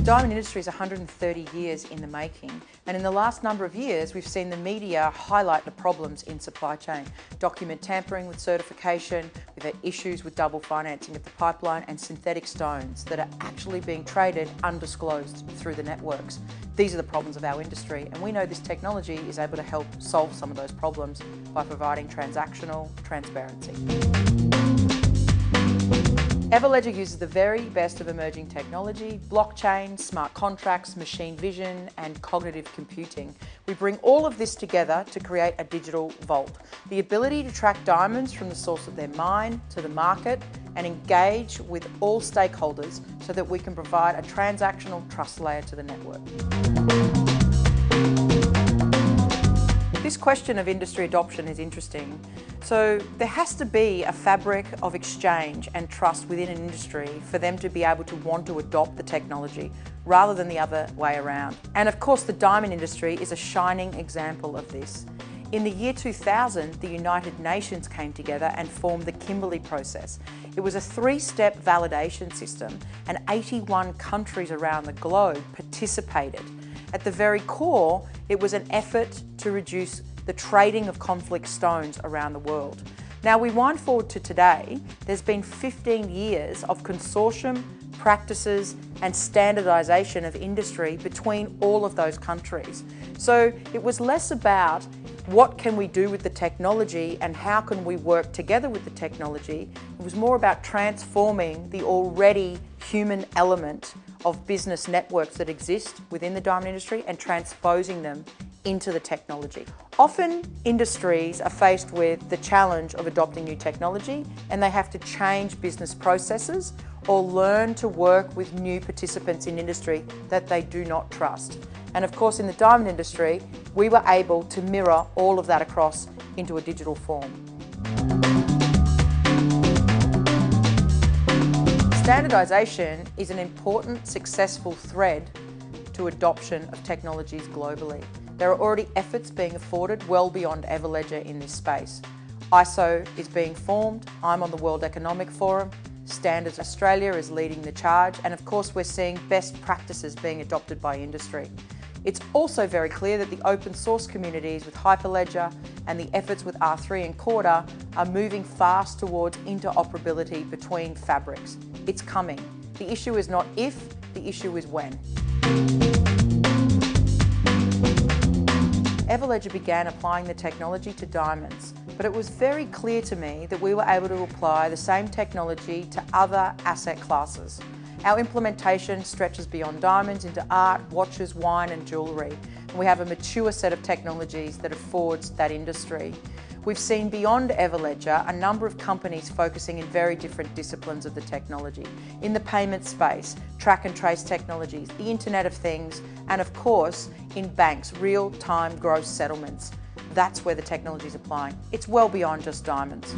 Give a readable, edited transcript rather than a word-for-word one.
diamond industry is 130 years in the making, and in the last number of years we've seen the media highlight the problems in supply chain. Document tampering with certification, we've had issues with double financing of the pipeline and synthetic stones that are actually being traded undisclosed through the networks. These are the problems of our industry, and we know this technology is able to help solve some of those problems by providing transactional transparency. Everledger uses the very best of emerging technology, blockchain, smart contracts, machine vision and cognitive computing. We bring all of this together to create a digital vault. The ability to track diamonds from the source of their mine to the market and engage with all stakeholders so that we can provide a transactional trust layer to the network. This question of industry adoption is interesting. So there has to be a fabric of exchange and trust within an industry for them to be able to want to adopt the technology rather than the other way around. And of course the diamond industry is a shining example of this. In the year 2000, the United Nations came together and formed the Kimberley process. It was a three-step validation system and 81 countries around the globe participated. At the very core, it was an effort to reduce the trading of conflict stones around the world. Now we wind forward to today, there's been 15 years of consortium, practices and standardisation of industry between all of those countries. So it was less about what can we do with the technology and how can we work together with the technology. It was more about transforming the already human element of business networks that exist within the diamond industry and transposing them into the technology. Often industries are faced with the challenge of adopting new technology and they have to change business processes or learn to work with new participants in industry that they do not trust. And of course in the diamond industry, we were able to mirror all of that across into a digital form. Standardisation is an important, successful thread to adoption of technologies globally. There are already efforts being afforded well beyond Everledger in this space. ISO is being formed, I'm on the World Economic Forum, Standards Australia is leading the charge, and of course we're seeing best practices being adopted by industry. It's also very clear that the open source communities with Hyperledger and the efforts with R3 and Corda are moving fast towards interoperability between fabrics. It's coming. The issue is not if, the issue is when. Everledger began applying the technology to diamonds, but it was very clear to me that we were able to apply the same technology to other asset classes. Our implementation stretches beyond diamonds into art, watches, wine and jewellery. And we have a mature set of technologies that affords that industry. We've seen beyond Everledger a number of companies focusing in very different disciplines of the technology. In the payment space, track and trace technologies, the Internet of Things, and of course, in banks, real-time gross settlements. That's where the technology is applying. It's well beyond just diamonds.